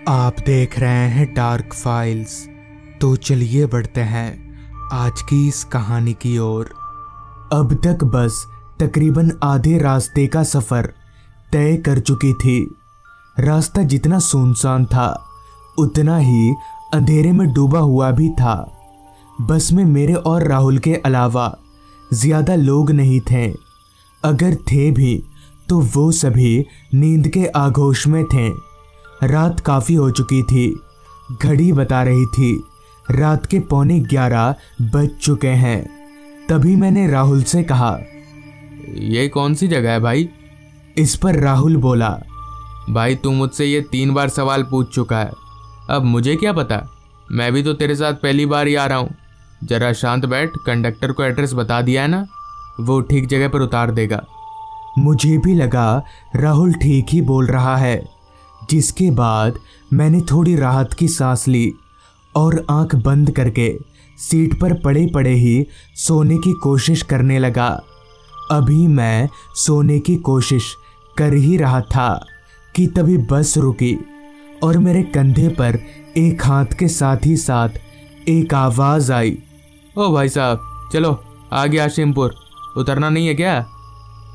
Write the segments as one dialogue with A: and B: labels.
A: आप देख रहे हैं डार्क फाइल्स। तो चलिए बढ़ते हैं आज की इस कहानी की ओर। अब तक बस तकरीबन आधे रास्ते का सफर तय कर चुकी थी। रास्ता जितना सुनसान था उतना ही अंधेरे में डूबा हुआ भी था। बस में मेरे और राहुल के अलावा ज्यादा लोग नहीं थे। अगर थे भी तो वो सभी नींद के आगोश में थे। रात काफी हो चुकी थी। घड़ी बता रही थी रात के 11:15 बज चुके हैं। तभी मैंने राहुल से कहा,
B: ये कौन सी जगह है भाई?
A: इस पर राहुल बोला,
B: भाई तू मुझसे ये 3 बार सवाल पूछ चुका है, अब मुझे क्या पता? मैं भी तो तेरे साथ पहली बार ही आ रहा हूँ। जरा शांत बैठ, कंडक्टर को एड्रेस बता दिया है ना, वो ठीक जगह पर उतार देगा।
A: मुझे भी लगा राहुल ठीक ही बोल रहा है, जिसके बाद मैंने थोड़ी राहत की सांस ली और आंख बंद करके सीट पर पड़े पड़े ही सोने की कोशिश करने लगा। अभी मैं सोने की कोशिश कर ही रहा था कि तभी बस रुकी और मेरे कंधे पर एक हाथ के साथ ही साथ एक आवाज आई,
B: ओ भाई साहब चलो आगे आशिमपुर, उतरना नहीं है क्या?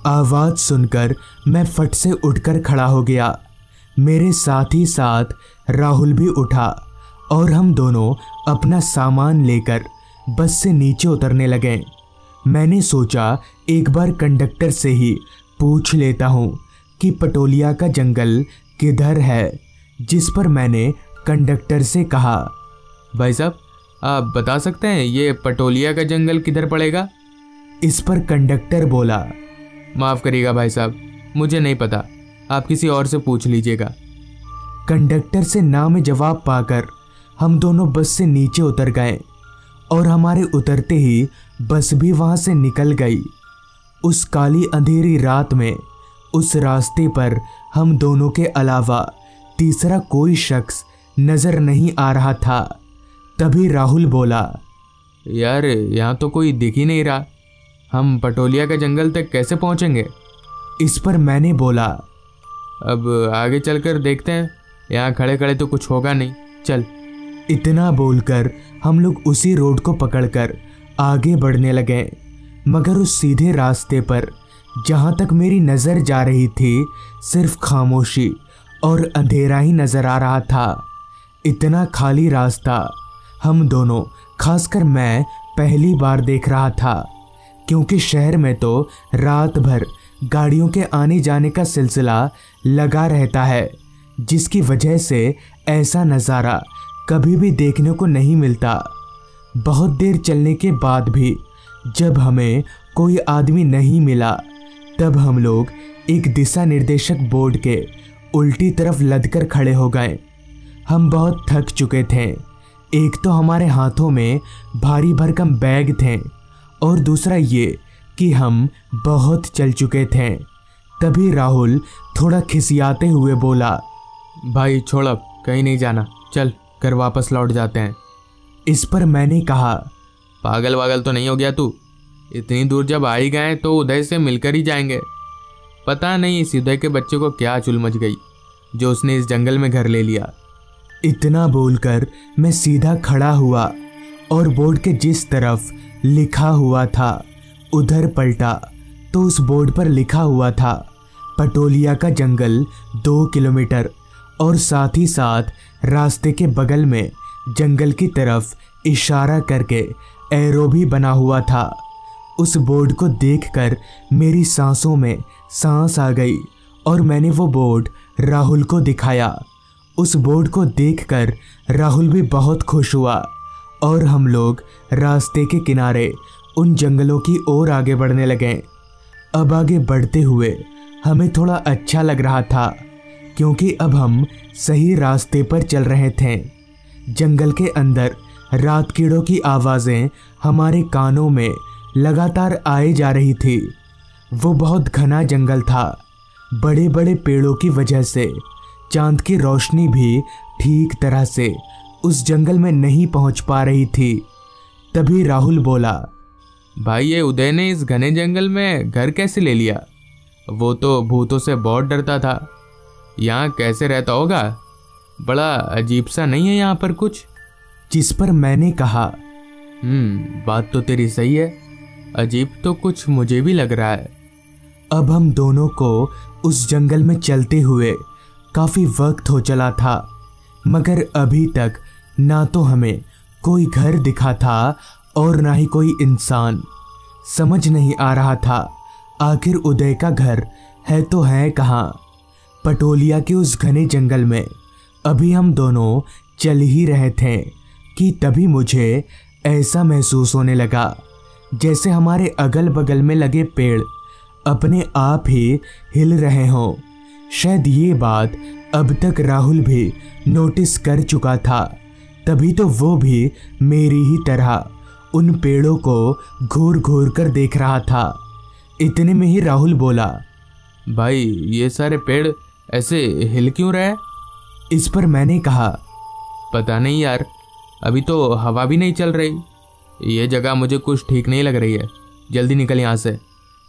A: आवाज सुनकर मैं फट से उठकर खड़ा हो गया। मेरे साथ ही साथ राहुल भी उठा और हम दोनों अपना सामान लेकर बस से नीचे उतरने लगे। मैंने सोचा एक बार कंडक्टर से ही पूछ लेता हूँ कि पटोलिया का जंगल किधर है, जिस पर मैंने कंडक्टर से कहा,
B: भाई साहब आप बता सकते हैं ये पटोलिया का जंगल किधर पड़ेगा?
A: इस पर कंडक्टर बोला,
B: माफ़ करिएगा भाई साहब, मुझे नहीं पता, आप किसी और से पूछ लीजिएगा।
A: कंडक्टर से ना में जवाब पाकर हम दोनों बस से नीचे उतर गए और हमारे उतरते ही बस भी वहां से निकल गई। उस काली अंधेरी रात में उस रास्ते पर हम दोनों के अलावा तीसरा कोई शख्स नजर नहीं आ रहा था। तभी राहुल बोला,
B: यार यहाँ तो कोई दिख ही नहीं रहा, हम पटोलिया के जंगल तक कैसे पहुँचेंगे?
A: इस पर मैंने बोला,
B: अब आगे चलकर देखते हैं, यहाँ खड़े खड़े तो कुछ होगा नहीं, चल।
A: इतना बोलकर हम लोग उसी रोड को पकड़कर आगे बढ़ने लगे, मगर उस सीधे रास्ते पर जहाँ तक मेरी नज़र जा रही थी सिर्फ खामोशी और अंधेरा ही नज़र आ रहा था। इतना खाली रास्ता हम दोनों, खासकर मैं, पहली बार देख रहा था, क्योंकि शहर में तो रात भर गाड़ियों के आने जाने का सिलसिला लगा रहता है, जिसकी वजह से ऐसा नज़ारा कभी भी देखने को नहीं मिलता। बहुत देर चलने के बाद भी जब हमें कोई आदमी नहीं मिला, तब हम लोग एक दिशा निर्देशक बोर्ड के उल्टी तरफ लदकर खड़े हो गए। हम बहुत थक चुके थे। एक तो हमारे हाथों में भारी भरकम बैग थे और दूसरा ये कि हम बहुत चल चुके थे। तभी राहुल थोड़ा खिसियाते हुए बोला,
B: भाई छोड़, अब कहीं नहीं जाना, चल घर वापस लौट जाते हैं।
A: इस पर मैंने कहा,
B: पागल वागल तो नहीं हो गया तू? इतनी दूर जब आ ही गए तो उदय से मिलकर ही जाएंगे। पता नहीं इस उदय के बच्चे को क्या चुल मच गई जो उसने इस जंगल में घर ले लिया।
A: इतना बोलकर मैं सीधा खड़ा हुआ और बोर्ड के जिस तरफ लिखा हुआ था उधर पलटा तो उस बोर्ड पर लिखा हुआ था पटोलिया का जंगल 2 किलोमीटर, और साथ ही साथ रास्ते के बगल में जंगल की तरफ इशारा करके एरो भी बना हुआ था। उस बोर्ड को देखकर मेरी सांसों में सांस आ गई और मैंने वो बोर्ड राहुल को दिखाया। उस बोर्ड को देखकर राहुल भी बहुत खुश हुआ और हम लोग रास्ते के किनारे उन जंगलों की ओर आगे बढ़ने लगे। अब आगे बढ़ते हुए हमें थोड़ा अच्छा लग रहा था, क्योंकि अब हम सही रास्ते पर चल रहे थे। जंगल के अंदर रात कीड़ों की आवाज़ें हमारे कानों में लगातार आए जा रही थी। वो बहुत घना जंगल था। बड़े बड़े पेड़ों की वजह से चांद की रोशनी भी ठीक तरह से उस जंगल में नहीं पहुंच पा रही थी। तभी राहुल बोला,
B: भाई ये उदय ने इस घने जंगल में घर कैसे ले लिया? वो तो भूतों से बहुत डरता था, यहाँ कैसे रहता होगा? बड़ा अजीब सा नहीं है यहाँ पर कुछ?
A: जिस पर मैंने कहा,
B: बात तो तेरी सही है, अजीब तो कुछ मुझे भी लग रहा है।
A: अब हम दोनों को उस जंगल में चलते हुए काफी वक्त हो चला था, मगर अभी तक ना तो हमें कोई घर दिखा था और ना ही कोई इंसान। समझ नहीं आ रहा था आखिर उदय का घर है तो है कहाँ। पटोलिया के उस घने जंगल में अभी हम दोनों चल ही रहे थे कि तभी मुझे ऐसा महसूस होने लगा जैसे हमारे अगल बगल में लगे पेड़ अपने आप ही हिल रहे हों। शायद ये बात अब तक राहुल भी नोटिस कर चुका था, तभी तो वो भी मेरी ही तरह उन पेड़ों को घूर घूर कर देख रहा था। इतने में ही राहुल बोला,
B: भाई ये सारे पेड़ ऐसे हिल क्यों रहे?
A: इस पर मैंने कहा,
B: पता नहीं यार, अभी तो हवा भी नहीं चल रही। ये जगह मुझे कुछ ठीक नहीं लग रही है, जल्दी निकल यहाँ से।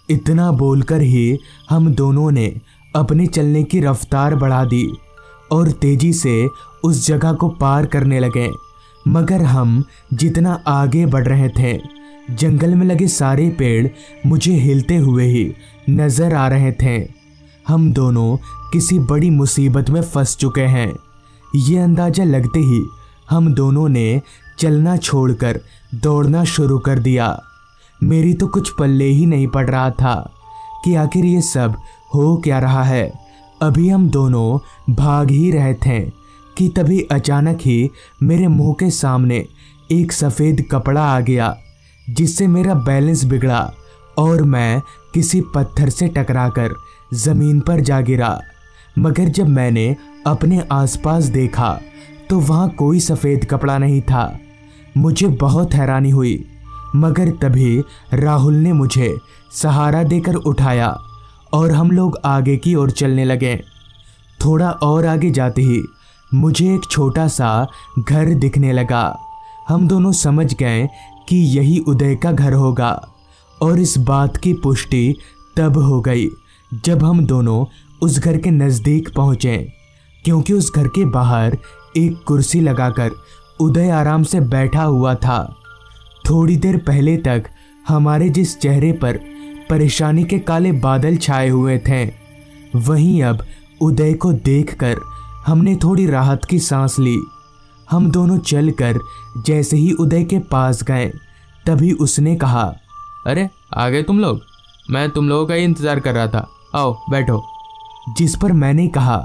A: इतना बोलकर ही हम दोनों ने अपने चलने की रफ्तार बढ़ा दी और तेजी से उस जगह को पार करने लगे। मगर हम जितना आगे बढ़ रहे थे, जंगल में लगे सारे पेड़ मुझे हिलते हुए ही नजर आ रहे थे। हम दोनों किसी बड़ी मुसीबत में फंस चुके हैं। ये अंदाजा लगते ही हम दोनों ने चलना छोड़कर दौड़ना शुरू कर दिया। मेरी तो कुछ पल्ले ही नहीं पड़ रहा था कि आखिर ये सब हो क्या रहा है। अभी हम दोनों भाग ही रहे थे कि तभी अचानक ही मेरे मुंह के सामने एक सफ़ेद कपड़ा आ गया, जिससे मेरा बैलेंस बिगड़ा और मैं किसी पत्थर से टकराकर ज़मीन पर जा गिरा। मगर जब मैंने अपने आसपास देखा तो वहाँ कोई सफ़ेद कपड़ा नहीं था। मुझे बहुत हैरानी हुई, मगर तभी राहुल ने मुझे सहारा देकर उठाया और हम लोग आगे की ओर चलने लगे। थोड़ा और आगे जाते ही मुझे एक छोटा सा घर दिखने लगा। हम दोनों समझ गए कि यही उदय का घर होगा और इस बात की पुष्टि तब हो गई जब हम दोनों उस घर के नज़दीक पहुँचे, क्योंकि उस घर के बाहर एक कुर्सी लगाकर उदय आराम से बैठा हुआ था। थोड़ी देर पहले तक हमारे जिस चेहरे पर परेशानी के काले बादल छाए हुए थे, वहीं अब उदय को देखकर हमने थोड़ी राहत की सांस ली। हम दोनों चलकर जैसे ही उदय के पास गए, तभी उसने कहा,
B: अरे आ गए तुम लोग, मैं तुम लोगों का ही इंतज़ार कर रहा था, आओ बैठो।
A: जिस पर मैंने कहा,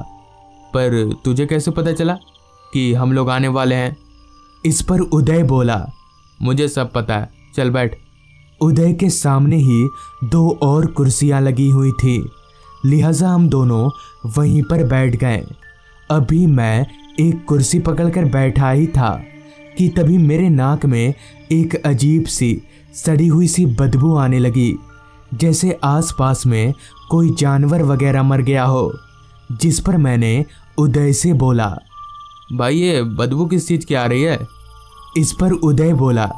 B: पर तुझे कैसे पता चला कि हम लोग आने वाले हैं?
A: इस पर उदय बोला,
B: मुझे सब पता है, चल बैठ।
A: उदय के सामने ही दो और कुर्सियां लगी हुई थी, लिहाजा हम दोनों वहीं पर बैठ गए। अभी मैं एक कुर्सी पकड़कर बैठा ही था कि तभी मेरे नाक में एक अजीब सी सड़ी हुई सी बदबू आने लगी, जैसे आसपास में कोई जानवर वगैरह मर गया हो। जिस पर मैंने उदय से बोला,
B: भाई ये बदबू किस चीज़ की आ रही है?
A: इस पर उदय बोला,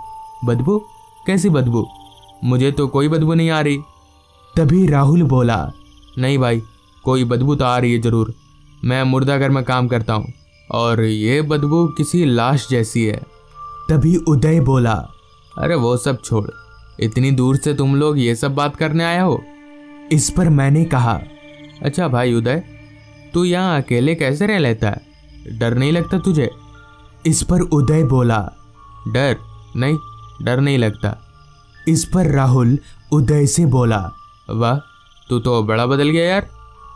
B: बदबू? कैसी बदबू? मुझे तो कोई बदबू नहीं आ रही।
A: तभी राहुल बोला,
B: नहीं भाई, कोई बदबू तो आ रही है ज़रूर। मैं मुर्दाघर में काम करता हूँ और ये बदबू किसी लाश जैसी है।
A: तभी उदय बोला,
B: अरे वो सब छोड़, इतनी दूर से तुम लोग ये सब बात करने आया हो?
A: इस पर मैंने कहा,
B: अच्छा भाई उदय, तू यहाँ अकेले कैसे रह लेता है? डर नहीं लगता तुझे?
A: इस पर उदय बोला,
B: डर नहीं, डर नहीं लगता।
A: इस पर राहुल उदय से बोला,
B: वाह, तू तो बड़ा बदल गया यार,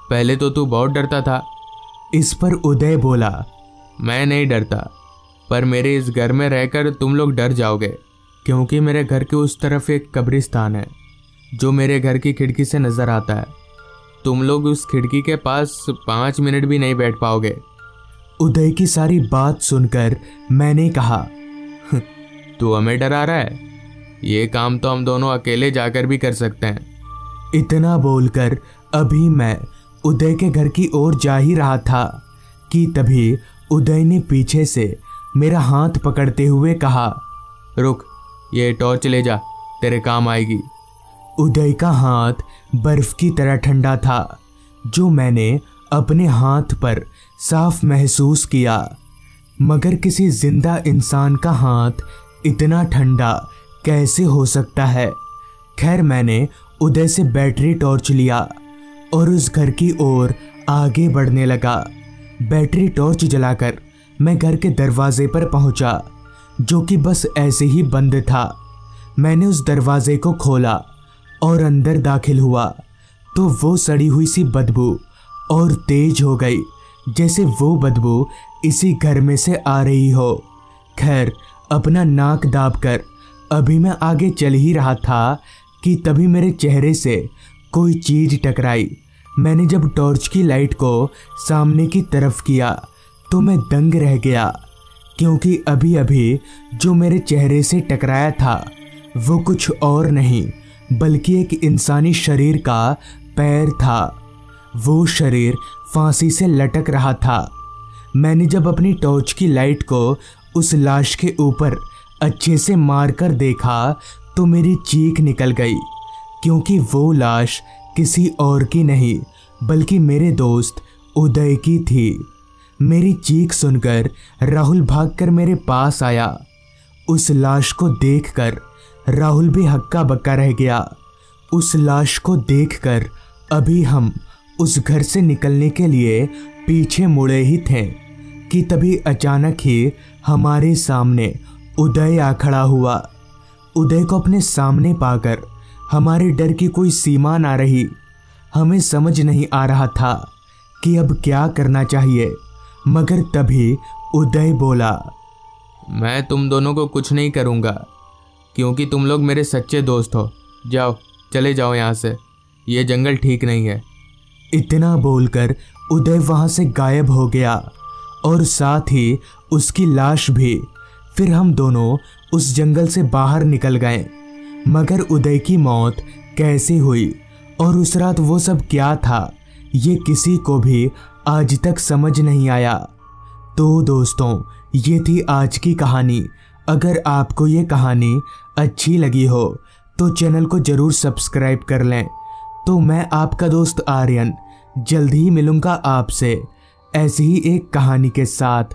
B: पहले तो तू बहुत डरता था।
A: इस पर उदय बोला,
B: मैं नहीं डरता, पर मेरे इस घर में रहकर तुम लोग डर जाओगे, क्योंकि मेरे घर के उस तरफ एक कब्रिस्तान है जो मेरे घर की खिड़की से नज़र आता है। तुम लोग उस खिड़की के पास 5 मिनट भी नहीं बैठ पाओगे।
A: उदय की सारी बात सुनकर मैंने कहा,
B: तू हमें डरा रहा है? ये काम तो हम दोनों अकेले जाकर भी कर सकते हैं।
A: इतना बोलकर अभी मैं उदय के घर की ओर जा ही रहा था कि तभी उदय ने पीछे से मेरा हाथ पकड़ते हुए कहा,
B: रुक, ये टॉर्च ले जा, तेरे काम आएगी।
A: उदय का हाथ बर्फ की तरह ठंडा था, जो मैंने अपने हाथ पर साफ महसूस किया, मगर किसी जिंदा इंसान का हाथ इतना ठंडा कैसे हो सकता है। खैर, मैंने उदय से बैटरी टॉर्च लिया और उस घर की ओर आगे बढ़ने लगा। बैटरी टॉर्च जलाकर मैं घर के दरवाजे पर पहुंचा, जो कि बस ऐसे ही बंद था। मैंने उस दरवाजे को खोला और अंदर दाखिल हुआ तो वो सड़ी हुई सी बदबू और तेज हो गई, जैसे वो बदबू इसी घर में से आ रही हो। खैर, अपना नाक दाबकर अभी मैं आगे चल ही रहा था कि तभी मेरे चेहरे से कोई चीज टकराई। मैंने जब टॉर्च की लाइट को सामने की तरफ किया तो मैं दंग रह गया, क्योंकि अभी अभी जो मेरे चेहरे से टकराया था वो कुछ और नहीं बल्कि एक इंसानी शरीर का पैर था। वो शरीर फांसी से लटक रहा था। मैंने जब अपनी टॉर्च की लाइट को उस लाश के ऊपर अच्छे से मारकर देखा तो मेरी चीख निकल गई, क्योंकि वो लाश किसी और की नहीं बल्कि मेरे दोस्त उदय की थी। मेरी चीख सुनकर राहुल भागकर मेरे पास आया। उस लाश को देखकर राहुल भी हक्का बक्का रह गया। उस लाश को देखकर अभी हम उस घर से निकलने के लिए पीछे मुड़े ही थे कि तभी अचानक ही हमारे सामने उदय आ खड़ा हुआ। उदय को अपने सामने पाकर हमारे डर की कोई सीमा ना रही। हमें समझ नहीं आ रहा था कि अब क्या करना चाहिए, मगर तभी उदय बोला,
B: मैं तुम दोनों को कुछ नहीं करूँगा, क्योंकि तुम लोग मेरे सच्चे दोस्त हो। जाओ, चले जाओ यहाँ से, ये जंगल ठीक नहीं है।
A: इतना बोलकर उदय वहाँ से गायब हो गया और साथ ही उसकी लाश भी। फिर हम दोनों उस जंगल से बाहर निकल गए, मगर उदय की मौत कैसे हुई और उस रात वो सब क्या था, ये किसी को भी आज तक समझ नहीं आया। तो दोस्तों, ये थी आज की कहानी। अगर आपको ये कहानी अच्छी लगी हो तो चैनल को ज़रूर सब्सक्राइब कर लें। तो मैं आपका दोस्त आर्यन जल्द ही मिलूँगा आपसे ऐसी ही एक कहानी के साथ।